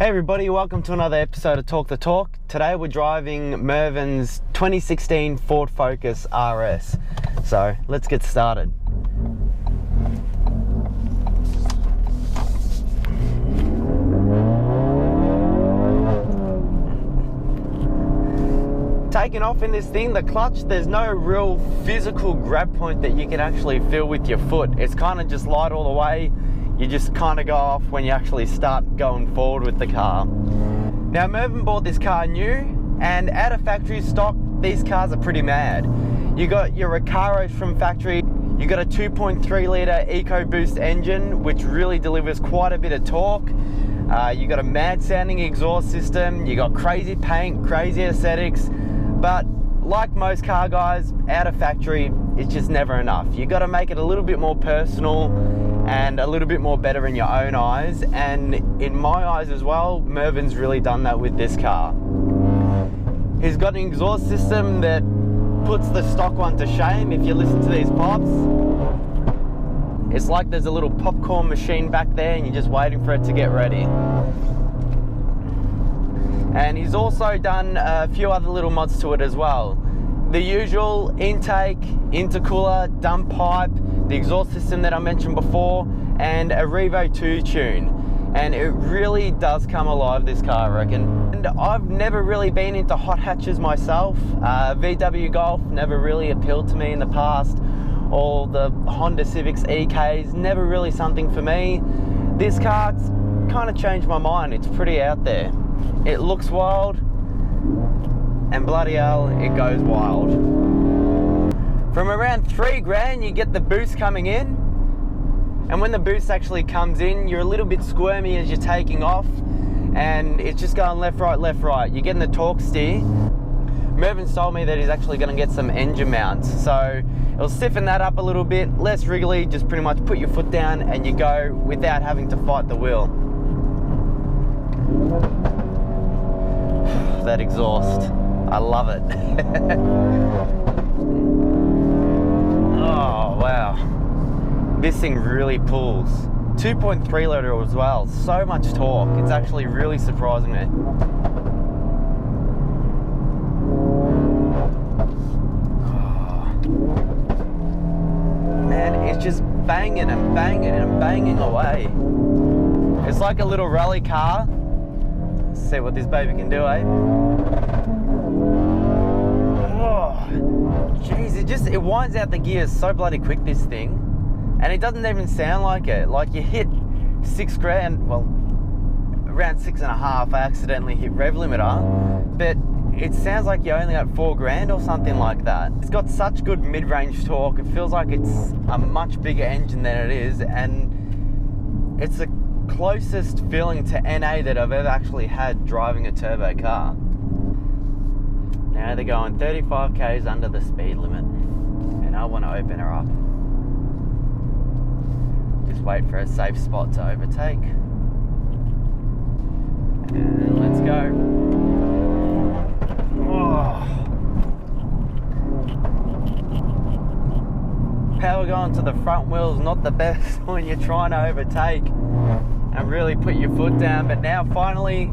Hey everybody, welcome to another episode of Talk the Talk. Today we're driving Mervyn's 2016 Ford Focus RS. So let's get started. Taking off in this thing, the clutch, there's no real physical grab point that you can actually feel with your foot. It's kind of just light all the way. You just kind of go off when you actually start going forward with the car. Now Mervyn bought this car new, and out of factory stock, these cars are pretty mad. You got your Recaros from factory, you got a 2.3 litre EcoBoost engine, which really delivers quite a bit of torque. You got a mad sounding exhaust system, you got crazy paint, crazy aesthetics, but like most car guys, out of factory, it's just never enough. You got to make it a little bit more personal and a little bit more better in your own eyes, and in my eyes as well. Mervyn's really done that with this car. He's got an exhaust system that puts the stock one to shame. If you listen to these pops, it's like there's a little popcorn machine back there and you're just waiting for it to get ready. And he's also done a few other little mods to it as well. The usual intake, intercooler, dump pipe, the exhaust system that I mentioned before, and a Revo 2 tune. And it really does come alive, this car, I reckon. And I've never really been into hot hatches myself. VW Golf never really appealed to me in the past. All the Honda Civics EKs, never really something for me. This car's kind of changed my mind. It's pretty out there. It looks wild, and bloody hell, it goes wild. From around $3,000, you get the boost coming in, and when the boost actually comes in, you're a little bit squirmy as you're taking off, and it's just going left, right, left, right. You're getting the torque steer. Mervyn's told me that he's actually going to get some engine mounts, so it'll stiffen that up a little bit, less wriggly. Just pretty much put your foot down and you go without having to fight the wheel. That exhaust, I love it. Oh wow, this thing really pulls. 2.3 litre as well, so much torque. It's actually really surprising me. Oh. Man, it's just banging and banging and banging away. It's like a little rally car. Let's see what this baby can do, eh? Oh, jeez, it winds out the gears so bloody quick, this thing. And it doesn't even sound like it. Like, you hit $6,000, well, around 6.5, I accidentally hit rev limiter, but it sounds like you're only at $4,000 or something like that. It's got such good mid-range torque. It feels like it's a much bigger engine than it is, and it's the closest feeling to NA that I've ever actually had driving a turbo car. Now they're going 35 k's under the speed limit, and I want to open her up. Just wait for a safe spot to overtake, and let's go. Oh. Power going to the front wheel is not the best when you're trying to overtake and really put your foot down, but now finally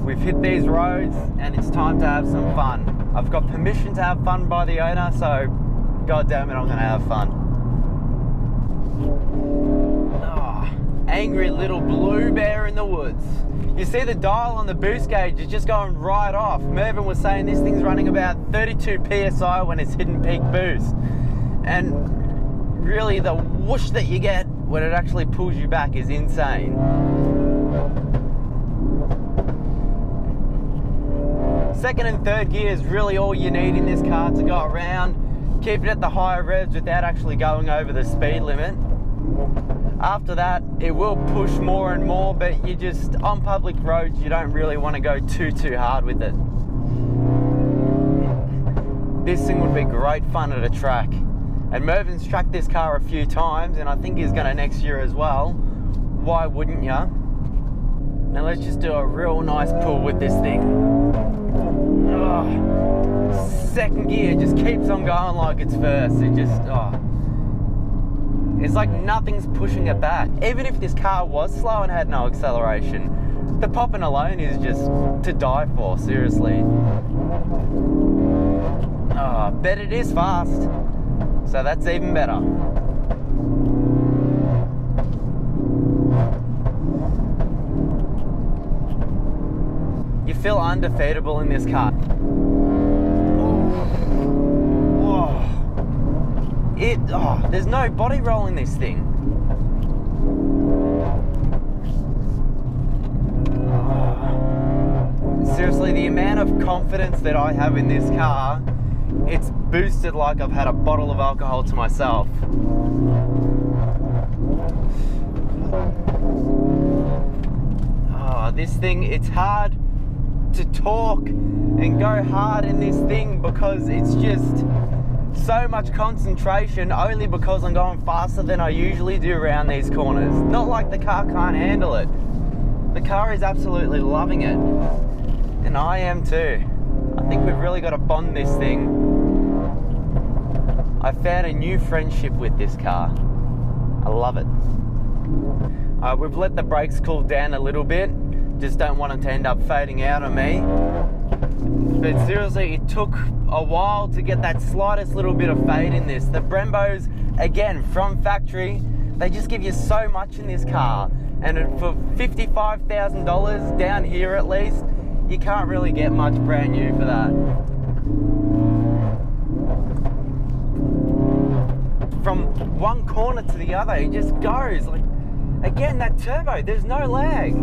we've hit these roads and it's time to have some fun. I've got permission to have fun by the owner, so god damn it, I'm gonna have fun. Oh, angry little blue bear in the woods. You see the dial on the boost gauge is just going right off. Mervyn was saying this thing's running about 32 PSI when it's hitting peak boost, and really the whoosh that you get when it actually pulls you back is insane. Second and third gear is really all you need in this car to go around. Keep it at the higher revs without actually going over the speed limit. After that, it will push more and more, but you just, on public roads, you don't really want to go too hard with it. This thing would be great fun at a track. And Mervyn's tracked this car a few times, and I think he's going to next year as well. Why wouldn't ya? Now let's just do a real nice pull with this thing. Oh, second gear just keeps on going like it's first. It just, oh. It's like nothing's pushing it back. Even if this car was slow and had no acceleration, The popping alone is just to die for, seriously. Oh, bet it is fast, so that's even better. You feel undefeatable in this car. There's no body roll in this thing. Seriously, the amount of confidence that I have in this car, it's boosted like I've had a bottle of alcohol to myself. This thing, it's hard to talk and go hard in this thing because it's just so much concentration, only because I'm going faster than I usually do around these corners. Not like the car can't handle it. The car is absolutely loving it. And I am too. I think we've really got to bond this thing. I found a new friendship with this car. I love it. We've let the brakes cool down a little bit. Just don't want them to end up fading out on me. But seriously, it took a while to get that slightest little bit of fade in this. The Brembos, again, from factory, they just give you so much in this car. And for $55,000 down here at least, you can't really get much brand new for that. From one corner to the other, it just goes. Like, again, that turbo, there's no lag.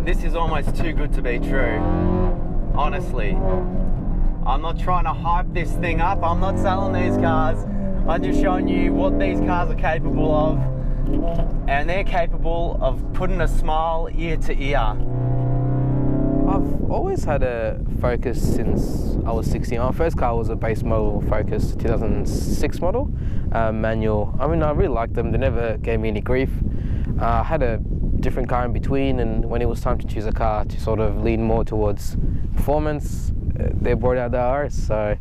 This is almost too good to be true, honestly. I'm not trying to hype this thing up. I'm not selling these cars. I'm just showing you what these cars are capable of. And they're capable of putting a smile ear to ear. I've always had a Focus since I was 16. My first car was a base model Focus 2006 model, manual. I mean, I really liked them. They never gave me any grief. I had a different car in between, and when it was time to choose a car to sort of lean more towards performance, they brought out the RS. So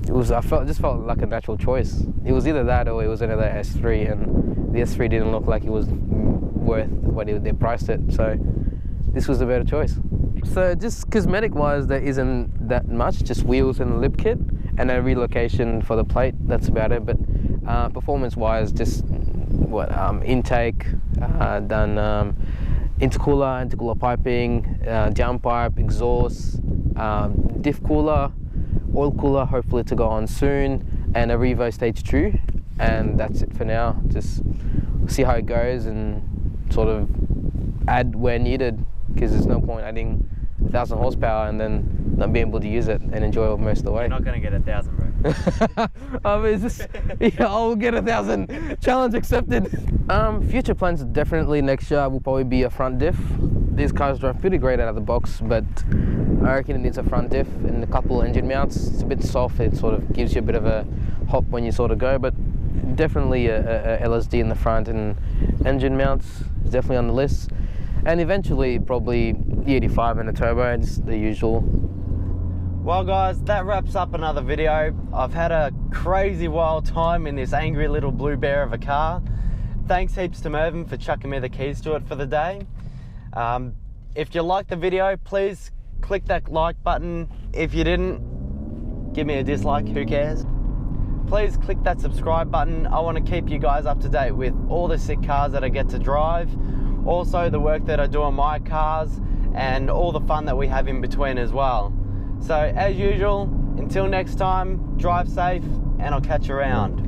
it was, just felt like a natural choice. It was either that or it was another S3, and the S3 didn't look like it was worth what they priced it. So this was a better choice. So just cosmetic wise, there isn't that much, just wheels and lip kit and a relocation for the plate, that's about it. But performance wise, just what intake, done intercooler piping, downpipe, exhaust, diff cooler, oil cooler hopefully to go on soon, and a Revo stage 2, and that's it for now. Just see how it goes and sort of add where needed, because there's no point adding 1,000 horsepower and then not being able to use it and enjoy it most of the way. You're not going to get 1,000, bro. I mean, yeah, I'll get 1,000. Challenge accepted. Future plans definitely next year will probably be a front diff. These cars drive pretty great out of the box, but I reckon it needs a front diff and a couple engine mounts. It's a bit soft, it sort of gives you a bit of a hop when you sort of go, but definitely a LSD in the front and engine mounts is definitely on the list. And eventually probably the 85 and a turbo, just the usual. Well guys, that wraps up another video. I've had a crazy wild time in this angry little blue bear of a car. Thanks heaps to Mervyn for chucking me the keys to it for the day. If you liked the video, please click that like button. If you didn't, give me a dislike, who cares? Please click that subscribe button. I want to keep you guys up to date with all the sick cars that I get to drive. Also the work that I do on my cars and all the fun that we have in between as well. So as usual, until next time, drive safe and I'll catch you around.